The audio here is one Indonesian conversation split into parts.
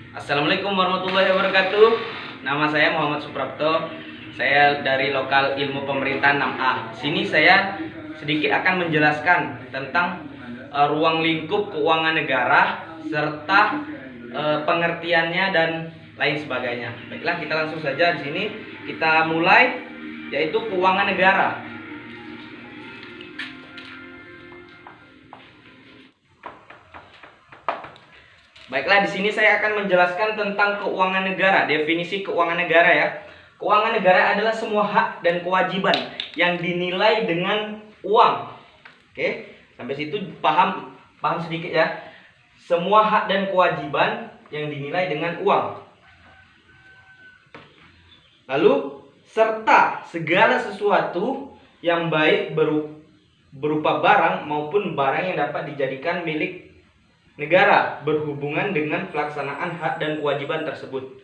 Assalamualaikum warahmatullahi wabarakatuh. Nama saya Muhammad Suprapto. Saya dari Lokal Ilmu Pemerintahan 6A. Sini saya sedikit akan menjelaskan tentang ruang lingkup keuangan negara serta pengertiannya dan lain sebagainya. Baiklah, kita langsung saja di sini kita mulai, yaitu keuangan negara. Baiklah, di sini saya akan menjelaskan tentang keuangan negara, definisi keuangan negara ya. Keuangan negara adalah semua hak dan kewajiban yang dinilai dengan uang. Oke, sampai situ paham sedikit ya. Semua hak dan kewajiban yang dinilai dengan uang. Lalu serta segala sesuatu yang baik berupa barang maupun barang yang dapat dijadikan milik negara berhubungan dengan pelaksanaan hak dan kewajiban tersebut.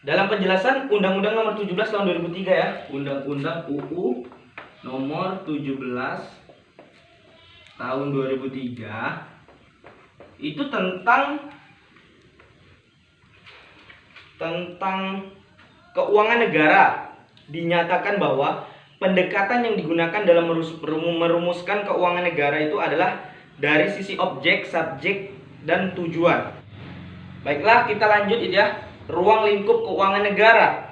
Dalam penjelasan Undang-Undang Nomor 17 Tahun 2003 ya, Undang-Undang UU Nomor 17 Tahun 2003 itu tentang keuangan negara. Dinyatakan bahwa pendekatan yang digunakan dalam merumuskan keuangan negara itu adalah dari sisi objek, subjek, dan tujuan. Baiklah, kita lanjut ya. Ruang lingkup keuangan negara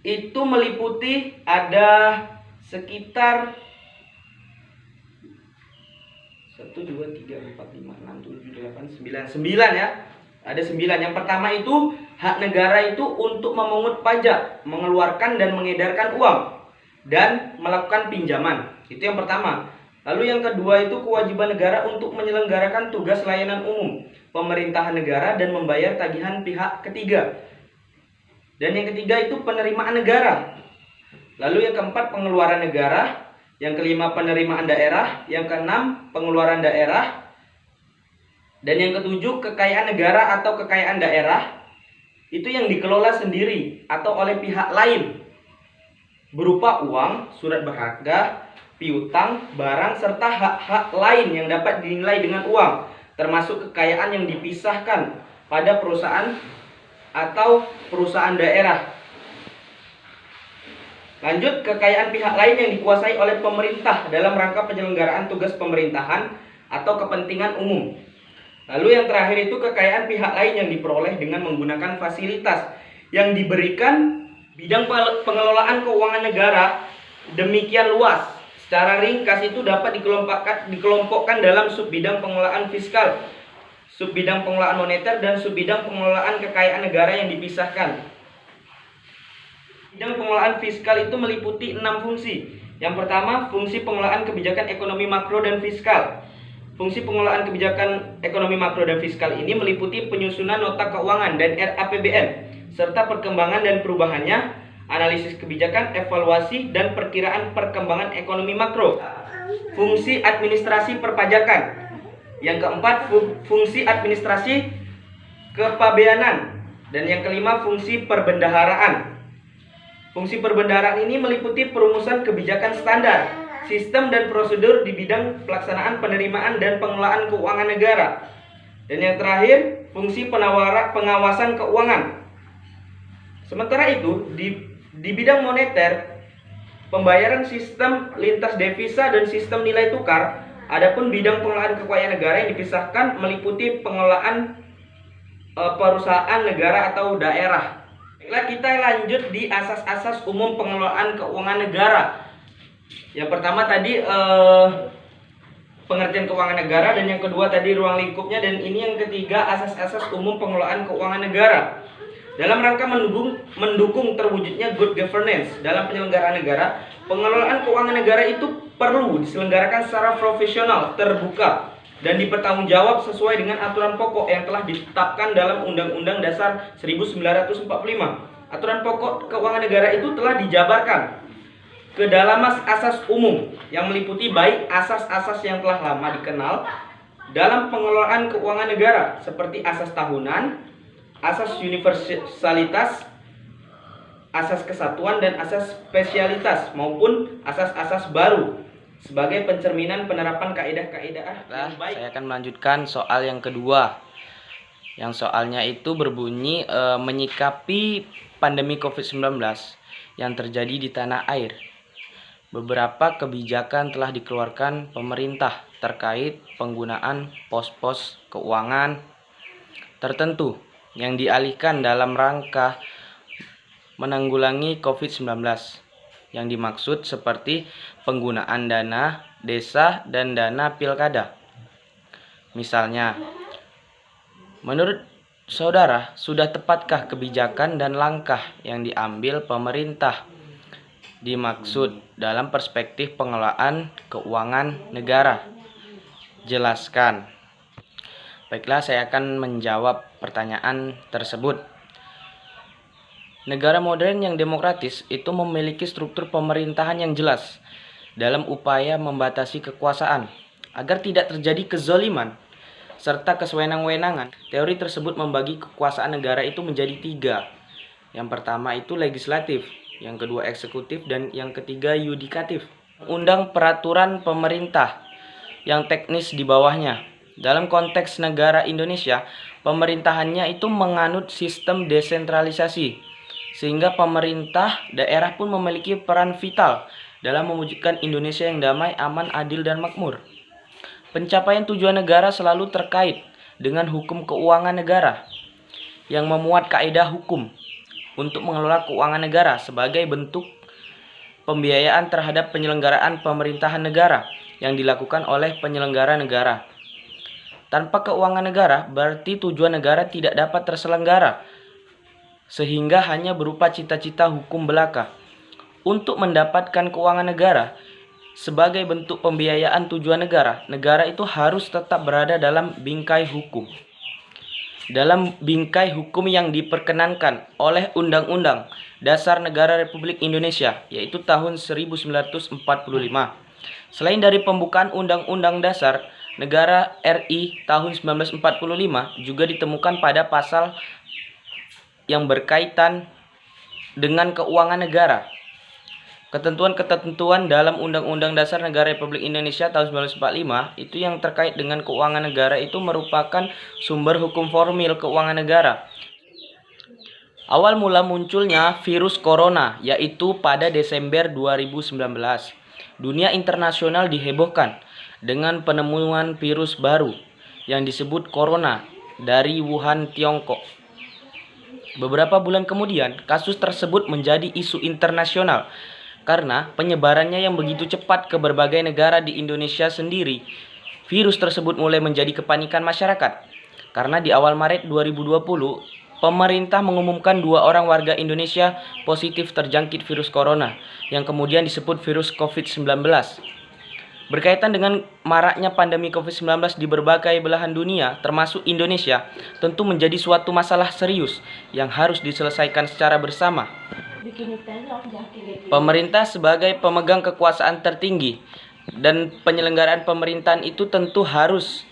itu meliputi ada sekitar 1, 2, 3, 4, 5, 6, 7, 8, 9 ya. Ada 9. Yang pertama itu hak negara itu untuk memungut pajak, mengeluarkan dan mengedarkan uang, dan melakukan pinjaman. Itu yang pertama. Lalu yang kedua itu kewajiban negara untuk menyelenggarakan tugas layanan umum, pemerintahan negara, dan membayar tagihan pihak ketiga. Dan yang ketiga itu penerimaan negara. Lalu yang keempat pengeluaran negara. Yang kelima penerimaan daerah. Yang keenam pengeluaran daerah. Dan yang ketujuh kekayaan negara atau kekayaan daerah itu yang dikelola sendiri atau oleh pihak lain, berupa uang, surat berharga, piutang, barang, serta hak-hak lain yang dapat dinilai dengan uang, termasuk kekayaan yang dipisahkan pada perusahaan atau perusahaan daerah. Lanjut, kekayaan pihak lain yang dikuasai oleh pemerintah dalam rangka penyelenggaraan tugas pemerintahan atau kepentingan umum. Lalu yang terakhir itu kekayaan pihak lain yang diperoleh dengan menggunakan fasilitas yang diberikan. Bidang pengelolaan keuangan negara demikian luas. Secara ringkas itu dapat dikelompokkan dalam subbidang pengelolaan fiskal, subbidang pengelolaan moneter, dan subbidang pengelolaan kekayaan negara yang dipisahkan. Bidang pengelolaan fiskal itu meliputi 6 fungsi. Yang pertama, fungsi pengelolaan kebijakan ekonomi makro dan fiskal. Fungsi pengelolaan kebijakan ekonomi makro dan fiskal ini meliputi penyusunan nota keuangan dan RAPBN, serta perkembangan dan perubahannya, analisis kebijakan, evaluasi, dan perkiraan perkembangan ekonomi makro. Fungsi administrasi perpajakan. Yang keempat, fungsi administrasi kepabeanan. Dan yang kelima, fungsi perbendaharaan. Fungsi perbendaharaan ini meliputi perumusan kebijakan standar, sistem dan prosedur di bidang pelaksanaan penerimaan dan pengelolaan keuangan negara. Dan yang terakhir, fungsi pengawasan keuangan. Sementara itu, di bidang moneter, pembayaran sistem lintas devisa dan sistem nilai tukar. Adapun bidang pengelolaan keuangan negara yang dipisahkan meliputi pengelolaan perusahaan negara atau daerah. Baiklah, kita lanjut di asas-asas umum pengelolaan keuangan negara. Yang pertama tadi pengertian keuangan negara, dan yang kedua tadi ruang lingkupnya, dan ini yang ketiga asas-asas umum pengelolaan keuangan negara. Dalam rangka mendukung terwujudnya good governance dalam penyelenggaraan negara, pengelolaan keuangan negara itu perlu diselenggarakan secara profesional, terbuka, dan dipertanggungjawab sesuai dengan aturan pokok yang telah ditetapkan dalam Undang-Undang Dasar 1945. Aturan pokok keuangan negara itu telah dijabarkan ke dalam asas umum yang meliputi baik asas-asas yang telah lama dikenal dalam pengelolaan keuangan negara seperti asas tahunan, asas universalitas, asas kesatuan, dan asas spesialitas, maupun asas-asas baru sebagai pencerminan penerapan kaidah-kaidah yang baik. Saya akan melanjutkan soal yang kedua. Yang soalnya itu berbunyi menyikapi pandemi COVID-19 yang terjadi di tanah air. Beberapa kebijakan telah dikeluarkan pemerintah terkait penggunaan pos-pos keuangan tertentu yang dialihkan dalam rangka menanggulangi COVID-19. Yang dimaksud seperti penggunaan dana desa dan dana pilkada. Misalnya, menurut saudara, sudah tepatkah kebijakan dan langkah yang diambil pemerintah dimaksud dalam perspektif pengelolaan keuangan negara? Jelaskan. Baiklah, saya akan menjawab pertanyaan tersebut. Negara modern yang demokratis itu memiliki struktur pemerintahan yang jelas dalam upaya membatasi kekuasaan agar tidak terjadi kezaliman serta kesewenang-wenangan. Teori tersebut membagi kekuasaan negara itu menjadi 3. Yang pertama itu legislatif, yang kedua eksekutif, dan yang ketiga yudikatif. Undang peraturan pemerintah yang teknis di bawahnya. Dalam konteks negara Indonesia, pemerintahannya itu menganut sistem desentralisasi, sehingga pemerintah daerah pun memiliki peran vital dalam mewujudkan Indonesia yang damai, aman, adil, dan makmur. Pencapaian tujuan negara selalu terkait dengan hukum keuangan negara yang memuat kaidah hukum untuk mengelola keuangan negara sebagai bentuk pembiayaan terhadap penyelenggaraan pemerintahan negara yang dilakukan oleh penyelenggara negara. Tanpa keuangan negara, berarti tujuan negara tidak dapat terselenggara, sehingga hanya berupa cita-cita hukum belaka. Untuk mendapatkan keuangan negara sebagai bentuk pembiayaan tujuan negara, negara itu harus tetap berada dalam bingkai hukum. Dalam bingkai hukum yang diperkenankan oleh Undang-Undang Dasar Negara Republik Indonesia, yaitu tahun 1945. Selain dari pembukaan Undang-Undang Dasar Negara RI tahun 1945, juga ditemukan pada pasal yang berkaitan dengan keuangan negara. Ketentuan-ketentuan dalam Undang-Undang Dasar Negara Republik Indonesia tahun 1945 itu yang terkait dengan keuangan negara itu merupakan sumber hukum formil keuangan negara. Awal mula munculnya virus corona yaitu pada Desember 2019. Dunia internasional dihebohkan dengan penemuan virus baru yang disebut corona dari Wuhan, Tiongkok. Beberapa bulan kemudian, kasus tersebut menjadi isu internasional karena penyebarannya yang begitu cepat ke berbagai negara. Di Indonesia sendiri, virus tersebut mulai menjadi kepanikan masyarakat karena di awal Maret 2020, pemerintah mengumumkan 2 orang warga Indonesia positif terjangkit virus corona yang kemudian disebut virus COVID-19. Berkaitan dengan maraknya pandemi COVID-19 di berbagai belahan dunia, termasuk Indonesia, tentu menjadi suatu masalah serius yang harus diselesaikan secara bersama. Pemerintah sebagai pemegang kekuasaan tertinggi dan penyelenggaraan pemerintahan itu tentu harus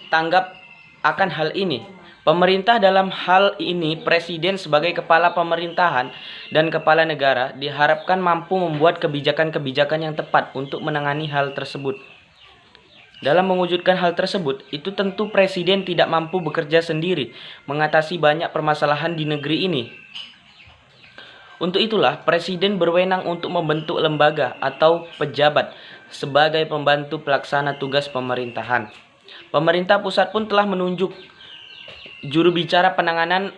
tanggap akan hal ini. Pemerintah dalam hal ini, Presiden sebagai kepala pemerintahan dan kepala negara diharapkan mampu membuat kebijakan-kebijakan yang tepat untuk menangani hal tersebut. Dalam mewujudkan hal tersebut, itu tentu Presiden tidak mampu bekerja sendiri mengatasi banyak permasalahan di negeri ini. Untuk itulah, Presiden berwenang untuk membentuk lembaga atau pejabat sebagai pembantu pelaksana tugas pemerintahan. Pemerintah pusat pun telah menunjuk juru bicara penanganan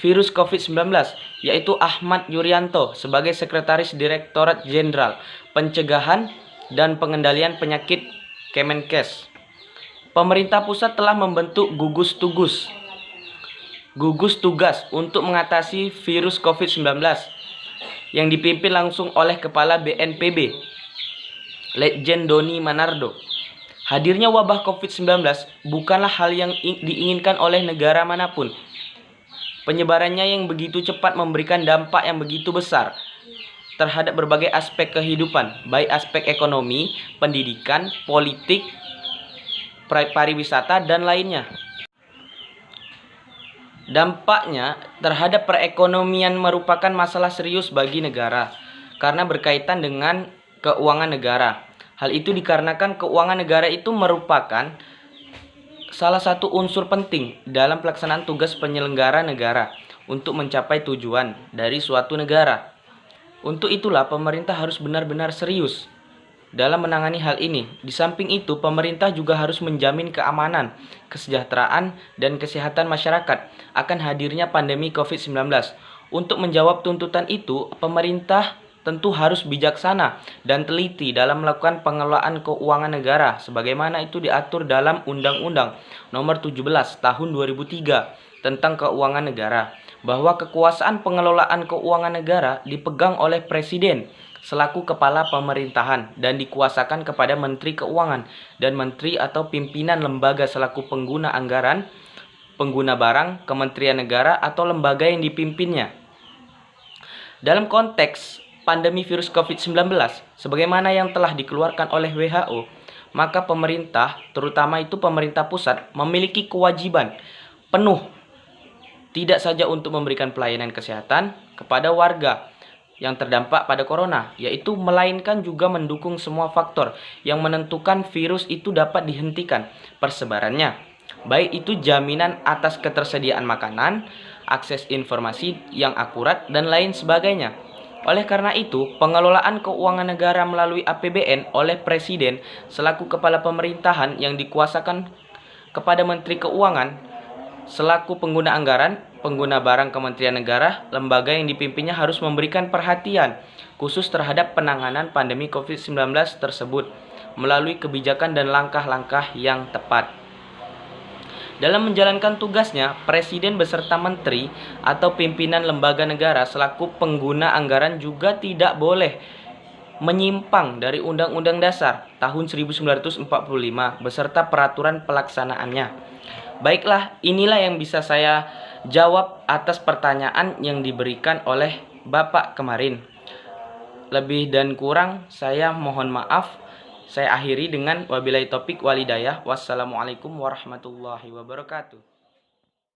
virus COVID-19, yaitu Ahmad Yuryanto sebagai Sekretaris Direktorat Jenderal Pencegahan dan Pengendalian Penyakit Kemenkes. Pemerintah pusat telah membentuk gugus tugas untuk mengatasi virus COVID-19 yang dipimpin langsung oleh Kepala BNPB, Letjen Doni Manardo. Hadirnya wabah COVID-19 bukanlah hal yang diinginkan oleh negara manapun. Penyebarannya yang begitu cepat memberikan dampak yang begitu besar terhadap berbagai aspek kehidupan, baik aspek ekonomi, pendidikan, politik, pariwisata, dan lainnya. Dampaknya terhadap perekonomian merupakan masalah serius bagi negara karena berkaitan dengan keuangan negara. Hal itu dikarenakan keuangan negara itu merupakan salah satu unsur penting dalam pelaksanaan tugas penyelenggara negara untuk mencapai tujuan dari suatu negara. Untuk itulah pemerintah harus benar-benar serius dalam menangani hal ini. Di samping itu, pemerintah juga harus menjamin keamanan, kesejahteraan, dan kesehatan masyarakat akan hadirnya pandemi COVID-19. Untuk menjawab tuntutan itu, pemerintah tentu harus bijaksana dan teliti dalam melakukan pengelolaan keuangan negara sebagaimana itu diatur dalam Undang-Undang Nomor 17 Tahun 2003 tentang Keuangan Negara, bahwa kekuasaan pengelolaan keuangan negara dipegang oleh Presiden selaku kepala pemerintahan dan dikuasakan kepada Menteri Keuangan dan Menteri atau pimpinan lembaga selaku pengguna anggaran, pengguna barang, kementerian negara atau lembaga yang dipimpinnya. Dalam konteks pandemi virus COVID-19, sebagaimana yang telah dikeluarkan oleh WHO, maka pemerintah, terutama itu pemerintah pusat, memiliki kewajiban penuh tidak saja untuk memberikan pelayanan kesehatan kepada warga yang terdampak pada corona, yaitu melainkan juga mendukung semua faktor yang menentukan virus itu dapat dihentikan persebarannya, baik itu jaminan atas ketersediaan makanan, akses informasi yang akurat, dan lain sebagainya. Oleh karena itu, pengelolaan keuangan negara melalui APBN oleh Presiden selaku kepala pemerintahan yang dikuasakan kepada Menteri Keuangan selaku pengguna anggaran, pengguna barang kementerian negara, lembaga yang dipimpinnya harus memberikan perhatian khusus terhadap penanganan pandemi COVID-19 tersebut melalui kebijakan dan langkah-langkah yang tepat. Dalam menjalankan tugasnya, Presiden beserta Menteri atau pimpinan lembaga negara selaku pengguna anggaran juga tidak boleh menyimpang dari Undang-Undang Dasar tahun 1945 beserta peraturan pelaksanaannya. Baiklah, inilah yang bisa saya jawab atas pertanyaan yang diberikan oleh Bapak kemarin. Lebih dan kurang saya mohon maaf. Saya akhiri dengan wabillahi taufik walhidayah. Wassalamualaikum warahmatullahi wabarakatuh.